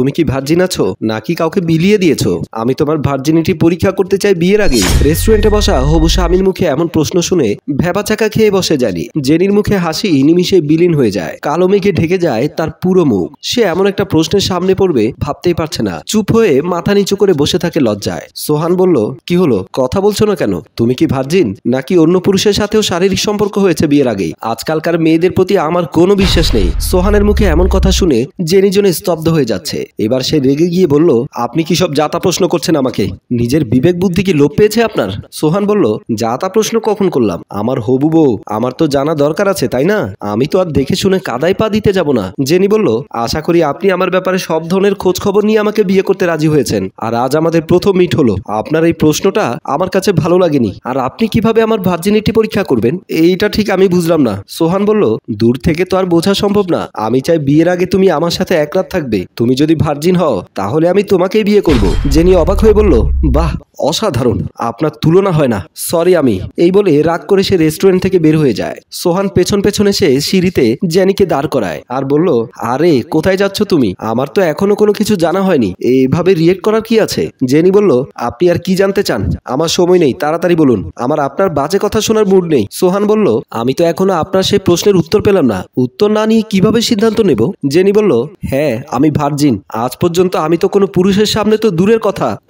তুমি কি ভার্জিন আছো নাকি কাউকে বিলিয়ে দিয়েছো? আমি তোমার ভার্জিনিটি পরীক্ষা করতে চাই বিয়ের আগে। রেস্টুরেন্টে বসা হবু স্বামীর মুখে এমন প্রশ্ন শুনে ভ্যাবাচাকা খেয়ে বসে জানি। জেনির মুখে হাসি নিমিষে বিলীন হয়ে যায়, কালো মেঘে ঢেকে যায় তার পুরো মুখ। সে এমন একটা প্রশ্নের সামনে পড়বে ভাবতেই পারছে না। চুপ হয়ে মাথা নিচু করে বসে থাকে লজ্জায়। সোহান বলল, কি হলো, কথা বলছো না কেন? তুমি কি ভার্জিন নাকি অন্য পুরুষের সাথেও শারীরিক সম্পর্ক হয়েছে বিয়ের আগেই? আজকালকার মেয়েদের প্রতি আমার কোনো বিশ্বাস নেই। সোহানের মুখে এমন কথা শুনে জেনি জন্য স্তব্ধ হয়ে যাচ্ছে। এবার সে রেগে গিয়ে বলল, আপনি কি সব জাতা প্রশ্ন করছেন আমাকে? নিজের বিবেক বুদ্ধি কি লোপ পেয়েছে আপনার? সোহান বলল, জাতা প্রশ্ন কখন করলাম? আমার হবু বউ, আমার তো জানা দরকার আছে, তাই না? আমি তো আর দেখে শুনে কাদায় পা দিতে যাব না। জেনি বলল, আশা করি আপনি আমার ব্যাপারে সব ধরনের খোঁজ খবর নিয়ে আমাকে বিয়ে করতে রাজি হয়েছেন। আর আজ আমাদের প্রথম মিট হলো। আপনার এই প্রশ্নটা আমার কাছে ভালো লাগেনি। আর আপনি কিভাবে আমার ভার্জিনিটি পরীক্ষা করবেন এইটা ঠিক আমি বুঝলাম না। সোহান বলল, দূর থেকে তো আর বোঝা সম্ভব না। আমি চাই বিয়ের আগে তুমি আমার সাথে এক রাত থাকবে। তুমি যদি ভার্জিন হও তাহলে আমি তোমাকেই বিয়ে করব। জেনি অবাক হয়ে বলল, বাহ, অসাধারণ, আপনার তুলনা হয় না। সরি আমি। এই বলে রাগ করে সে রেস্টুরেন্ট থেকে বের হয়ে যায়। সোহান পেছন পেছন এসে সিঁড়িতে জেনিকে দাঁড় করায় আর বলল, আরে কোথায় যাচ্ছ তুমি? আমার তো এখনো কোনো কিছু জানা হয়নি, এইভাবে রিয়েক্ট করার কি আছে? জেনি বলল, আপনি আর কি জানতে চান? আমার সময় নেই, তাড়াতাড়ি বলুন। আমার আপনার বাজে কথা শোনার মুড নেই। সোহান বলল, আমি তো এখনো আপনার সেই প্রশ্নের উত্তর পেলাম না। উত্তর না নিয়ে কিভাবে সিদ্ধান্ত নেব? জেনি বলল, হ্যাঁ আমি ভার্জিন। আজ পর্যন্ত আমি তো কোনো পুরুষের সামনে তো দূরের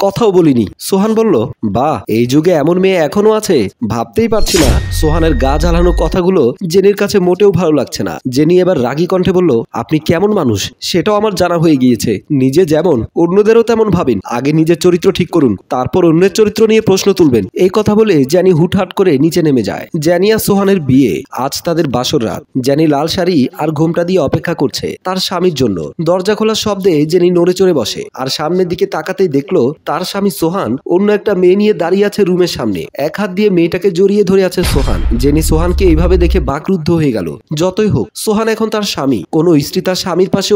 কথাও বলিনি। সোহান বলল, বাহ, এই যুগে এমন মেয়ে এখনো আছে, ভাবতেই পারছি না। সোহানের গা জ্বালানো কথাগুলো জেনির কাছে মোটেও ভালো লাগছে না। জেনি এবার রাগী কণ্ঠে বলল, আপনি কেমন মানুষ সেটাও আমার জানা হয়ে গিয়েছে। নিজে যেমন অন্যদেরও তেমন ভাবেন। আগে নিজের চরিত্র ঠিক করুন, তারপর অন্যের চরিত্র নিয়ে প্রশ্ন তুলবেন। এই কথা বলে জেনি হুটহাট করে নিচে নেমে যায়। জেনি আর সোহানের বিয়ে। আজ তাদের বাসর রাত। জেনি লাল শাড়ি আর ঘোমটা দিয়ে অপেক্ষা করছে তার স্বামীর জন্য। দরজা খোলার শব্দে জেনি নড়ে চড়ে বসে আর সামনের দিকে তাকাতেই দেখলো তার স্বামী সোহান অন্য একটা মেয়ে নিয়ে দাঁড়িয়ে আছে রুমের সামনে। এক হাত দিয়ে মেয়েটাকে জড়িয়ে ধরে আছে সোহান। জেনি সোহানকে এইভাবে দেখে বাকরুদ্ধ হয়ে গেল। যতই হোক, সোহান এখন তার স্বামী। কোনো স্ত্রী তার স্বামীর পাশে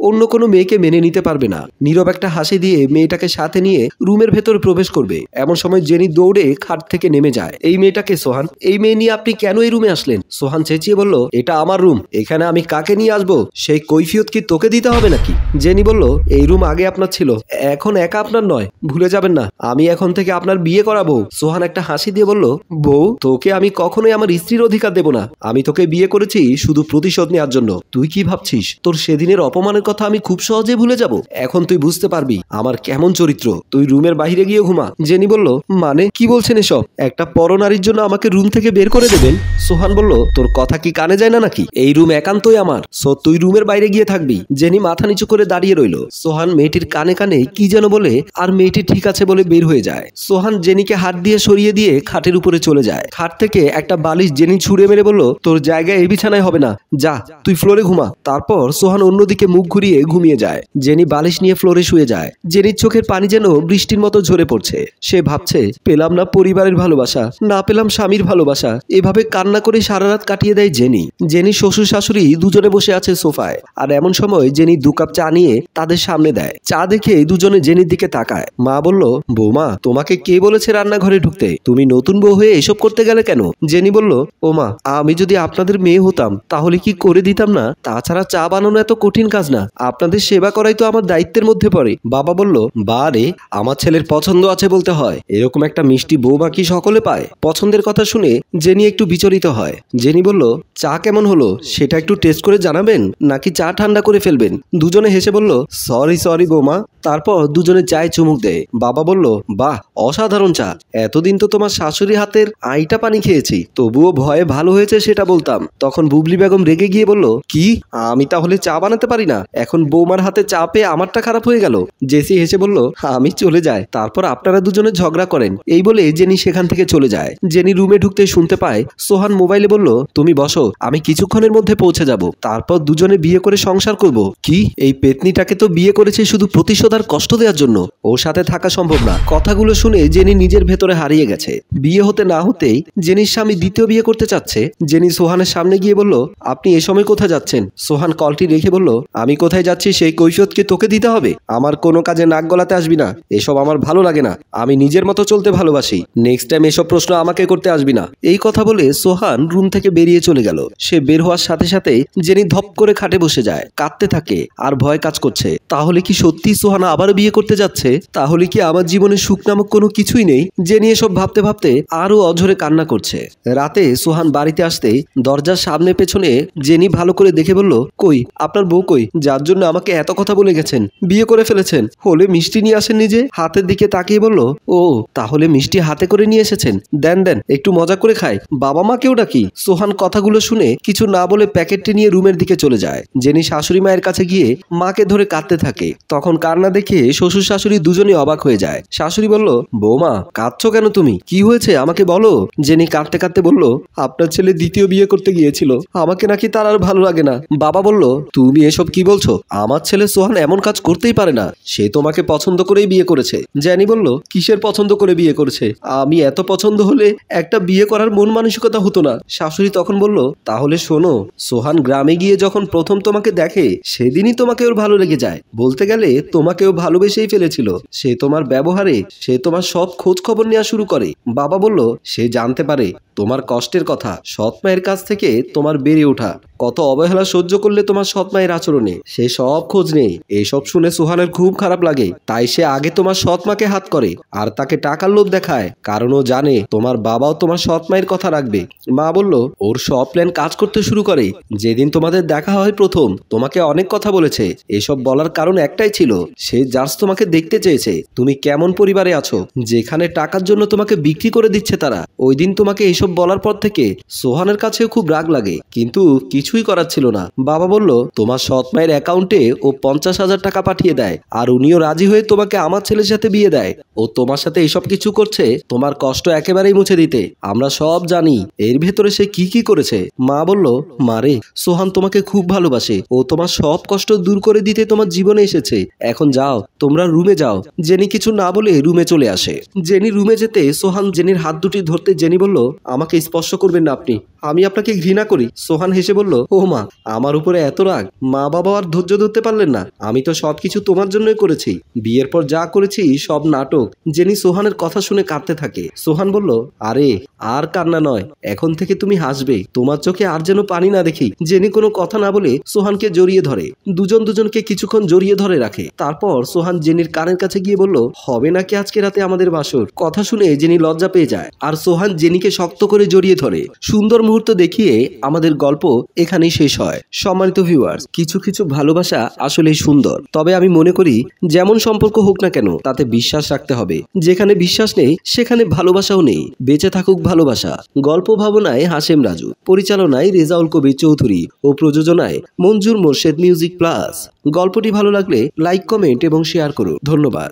অন্য কোনো মেয়েকে মেনে নিতে পারবে না। নীরব একটা হাসি দিয়ে মেয়েটাকে সাথে নিয়ে রুমের ভেতরে প্রবেশ করবে। এমন সময় জেনি দৌড়ে খাট থেকে নেমে যায়। এই মেয়েটাকে সোহান, এই মেয়ে নিয়ে আপনি কেন এই রুমে আসলেন? সোহান চেঁচিয়ে বলল, এটা আমার রুম, এখানে আমি কাকে নিয়ে আসবো সেই কৈফিয়ত কি তোকে দিতে হবে নাকি? জেনি বলল, এই রুম আগে আপনার ছিল, এখন একা আপনার নয়, ভুলে যাবেন না। আমি এখন থেকে আপনার বিয়ে করাবো। সোহান একটা হাসি দিয়ে বলল, বউ, তোকে আমি কখনোই আমার স্ত্রীর অধিকার দেব না। আমি তোকে বিয়ে করেছি শুধু প্রতিশোধ নেওয়ার জন্য। তুই কি ভাবছিস তোর সেদিনের অপমানের কথা আমি খুব সহজে ভুলে যাব? এখন তুই বুঝতে পারবি আমার কেমন চরিত্র। তুই রুমের বাইরে গিয়ে ঘুমা। জেনি বলল, মানে কি বলছেন এসব? একটা পরনারীর জন্য আমাকে রুম থেকে বের করে দেবেন? সোহান বলল, তোর কথা কি কানে যায় না নাকি? এই রুম একান্তই আমার, সো তুই রুমের বাইরে গিয়ে থাকবি। জেনি মাথা নিচু করে দাঁড়িয়ে রইল। সোহান মেয়েটির কানে কানে কি যেন বলে আর মেয়েটি ঠিক আছে বলে বের হয়ে যায়। সোহান জেনিকে হাত দিয়ে সরিয়ে দিয়ে খাটের উপরে চলে যায়। খাট থেকে একটা বালিশ জেনি ছুঁড়ে মেরে বলল, তোর জায়গায় এই বিছানায় হবে না, যা তুই ফ্লোরে ঘুমা। তারপর সোহান অন্যদিকে মুখ ঘুরিয়ে ঘুমিয়ে যায়। জেনি বালিশ নিয়ে ফ্লোরে শুয়ে যায়। জেনির চোখের পানি যেন বৃষ্টির মতো ঝরে পড়ছে। সে ভাবছে, পেলাম না পরিবারের ভালোবাসা, না পেলাম স্বামীর ভালোবাসা। এভাবে কান্না করে সারা রাত কাটিয়ে দেয় জেনি। জেনি শ্বশুর শাশুড়ি দুজনে বসে আছে সোফায়। আর এমন সময় জেনি 2 কাপ চা নিয়ে তাদের সামনে দেয়। চা দেখে দুজনে জেনির দিকে তাকায়। মা বলল, বৌমা, তোমাকে কে বলেছে রান্নাঘরে ঢুকতে? তুমি নতুন বউ হয়ে এসব করতে গেলে কেন? জেনি বলল, ও মা, আমি যদি আপনাদের মেয়ে হতাম তাহলে কি করে দিতাম না? তাছাড়া চা বানানো এত কঠিন কাজ না, আপনাদের সেবা করাই তো আমার দায়িত্বের মধ্যে পড়ে। বাবা বলল, বা রে, আমার ছেলের পছন্দ আছে বলতে হয়, এরকম একটা মিষ্টি বৌমা কি সকলে পায়? পছন্দের কথা শুনে জেনি একটু বিচলিত হয়। জেনি বলল, চা কেমন হলো সেটা একটু টেস্ট করে জানাবেন নাকি চা ঠান্ডা করে ফেলবেন? দুজনে হেসে বলল, সরি বৌমা। তারপর দুজনে চায়ে চুমুক দেয়। বাবা বলল, বাহ, অসাধারণ চা। এতদিন তো তোমার শাশুড়ি হাতের আইটা পানি খেয়েছি, তবুও ভয়ে ভালো হয়েছে সেটা বলতাম। তখন বুবলি বেগম রেগে গিয়ে বলল, কি, আমি তাহলে চা বানাতে পারি না? এখন বৌমার হাতে চা পেয়ে আমারটা খারাপ হয়ে গেল? জেসি হেসে বলল, আমি চলে যাই, তারপর আপনারা দুজনে ঝগড়া করেন। এই বলে জেনি সেখান থেকে চলে যায়। জেনি রুমে ঢুকতে শুনতে পায় সোহান মোবাইলে বলল, তুমি বসো, আমি কিছুক্ষণের মধ্যে পৌঁছে যাব, তারপর দুজনে বিয়ে করে সংসার করব। কি, এই পেতনিটাকে তো বিয়ে করেছে শুধু প্রতিশোধ ভবিষ্যৎ আর কষ্ট দেওয়ার জন্য ওর সাথে থাকা সম্ভব না। কথাগুলো শুনে জেনি নিজের ভেতরে হারিয়ে গেছে। বিয়ে হতে না হতেই জেনির স্বামী দ্বিতীয় বিয়ে করতে চাচ্ছে। জেনি সোহানের সামনে গিয়ে বলল, আপনি এ সময় কোথায় যাচ্ছেন? সোহান কলটি রেখে বলল, আমি কোথায় যাচ্ছি সেই কৈফিয়ত কি তোকে দিতে হবে? আমার কোনো কাজে নাক গলাতে আসবি না, এসব আমার ভালো লাগে না। আমি নিজের মতো চলতে ভালোবাসি। নেক্সট টাইম এসব প্রশ্ন আমাকে করতে আসবি না। এই কথা বলে সোহান রুম থেকে বেরিয়ে চলে গেল। সে বের হওয়ার সাথে সাথে জেনি ধপ করে খাটে বসে যায়, কাঁদতে থাকে আর ভয় কাজ করছে। তাহলে কি সত্যি সোহান আবারও বিয়ে করতে যাচ্ছে? তাহলে কি আমার জীবনে সুখ নামক কোনো কিছুই নেই? জেনি এসব ভাবতে ভাবতে আরো অঝরে কান্না করছে। রাতে সোহান বাড়িতে আসতেই দরজার সামনে পেছনে জেনি ভালো করে দেখে বলল, কই আপনার বউ কই, যার জন্য আমাকে এত কথা বলে গেছেন? বিয়ে করে ফেলেছেন, হলে মিষ্টি নিয়ে আসেন নিজে। হাতের দিকে তাকিয়ে বলল, ও তাহলে মিষ্টি হাতে করে নিয়ে এসেছেন, দেন দেন একটু মজা করে খাই। বাবা মা কেউ ডাকি? সোহান কথাগুলো শুনে কিছু না বলে প্যাকেটটি নিয়ে রুমের দিকে চলে যায়। জেনি শাশুড়ি মায়ের কাছে গিয়ে মাকে ধরে কাঁদতে থাকে। তখন কান্না দেখে শ্বশুর শাশুড়ি দুজনেই অবাক হয়ে যায়। শাশুড়ি বলল, বৌমা কাঁদছো কেন তুমি? কি হয়েছে আমাকে বলো। জেনি কাঁদতে কাঁদতে বলল, আপনার ছেলে দ্বিতীয় বিয়ে করতে গিয়েছিল, আমাকে নাকি তার আর ভালো লাগে না। বাবা বলল, তুমি এসব কি বলছো? আমার ছেলে সোহান এমন কাজ করতেই পারে না, সে তোমাকে পছন্দ করেই বিয়ে করেছে। জেনি বলল, কিসের পছন্দ করে বিয়ে করেছে? আমি এত পছন্দ হলে একটা বিয়ে করার মন মানসিকতা হতো না। শাশুড়ি তখন বলল, তাহলে শোনো, সোহান গ্রামে গিয়ে যখন প্রথম তোমাকে দেখে সেদিনই তোমাকে ওর ভালো লেগে যায়। বলতে গেলে তোমাকেও ভালোবেসেই ফেলেছিল। সে তোমার ব্যবহারে, সে তোমার সব খোঁজ খবর নেওয়া শুরু করে। বাবা বলল, সে জানতে পারে তোমার কষ্টের কথা, সৎ মায়ের কাছ থেকে তোমার বেড়ে ওঠা, কত অবহেলা সহ্য করলে তোমার সৎ মায়ের আচরণে, সে সব খোঁজ নেই। এইসব শুনে সোহানের খুব খারাপ লাগে, তাই সে আগে তোমার সৎ মাকে হাত করে আর তাকে টাকার লোভ দেখায়, কারণ ও জানে তোমার বাবাও তোমার সৎ মায়ের কথা রাখবে। মা বলল, ওর সব প্ল্যান কাজ করতে শুরু করে যেদিন তোমাদের দেখা হয় প্রথম। তোমাকে অনেক কথা বলেছে, এসব বলার কারণ একটাই ছিল, সে জাস্ট তোমাকে দেখতে চেয়েছে তুমি কেমন পরিবারে আছো, যেখানে টাকার জন্য তোমাকে বিক্রি করে দিচ্ছে তারা। ওই দিন তোমাকে এইসব বলার পর থেকে সোহানের কাছেও খুব রাগ লাগে, কিন্তু কিছুই করার ছিল না। বাবা বলল, তোমার সৎ মায়ের অ্যাকাউন্টে ও 50,000 টাকা পাঠিয়ে দেয়, আর উনিও রাজি হয়ে তোমাকে আমার ছেলের সাথে বিয়ে দেয়। ও তোমার সাথে এসব কিছু করছে তোমার কষ্ট একেবারেই মুছে দিতে। আমরা সব জানি এর ভেতরে সে কি কি করেছে। মা বলল, মারে, সোহান তোমাকে খুব ভালোবাসে, ও তোমার সব কষ্ট দূর করে দিতে তোমার জীবনে এসেছে। এখন যাও, তোমরা রুমে যাও। জেনি কিছু না বলে রুমে চলে আসে। জেনি রুমে যেতে সোহান জেনির হাত দুটি ধরতে জেনি বলল, আমাকে স্পর্শ করবেন না আপনি, আমি আপনাকে ঘৃণা করি। সোহান হেসে বলল, ও মা, আমার উপরে এত রাগ? মা বাবা আর ধৈর্য ধরতে পারলেন না? আমি তো সবকিছু তোমার জন্যই করেছি, বিয়ের পর যা করেছি সব নাটক। জেনি সোহানের কথা শুনে কাঁদতে থাকে। সোহান বলল, আরে আর কান্না নয়, এখন থেকে তুমি হাসবে, তোমার চোখে আর যেন পানি না দেখি। জেনি কোনো কথা না বলে সোহানকে জড়িয়ে ধরে। দুজনকে কিছুক্ষণ জড়িয়ে ধরে রাখে। তারপর সোহান জেনির কানের কাছে গিয়ে বলল, হবে নাকি আজকে রাতে আমাদের বাসর? কথা শুনে জেনি লজ্জা পেয়ে যায়, আর সোহান জেনিকে শক্ত করে জড়িয়ে ধরে। সুন্দর মুহূর্ত দেখিয়ে আমাদের গল্প এখানেই শেষ হয়। সম্মানিত ভিউয়ার্স, কিছু কিছু ভালোবাসা আসলেই সুন্দর, তবে আমি মনে করি যেমন সম্পর্ক হোক না কেন তাতে বিশ্বাস রাখতে হবে। যেখানে বিশ্বাস নেই সেখানে ভালোবাসাও নেই। বেঁচে থাকুক ভালোবাসা। গল্প ভাবনায় হাশেম রাজু, পরিচালনায় রেজাউল কবির চৌধুরী ও প্রযোজনায় মঞ্জুর মোর্শেদ মিউজিক প্লাস। গল্পটি ভালো লাগলে লাইক, কমেন্ট এবং শেয়ার করুন। ধন্যবাদ।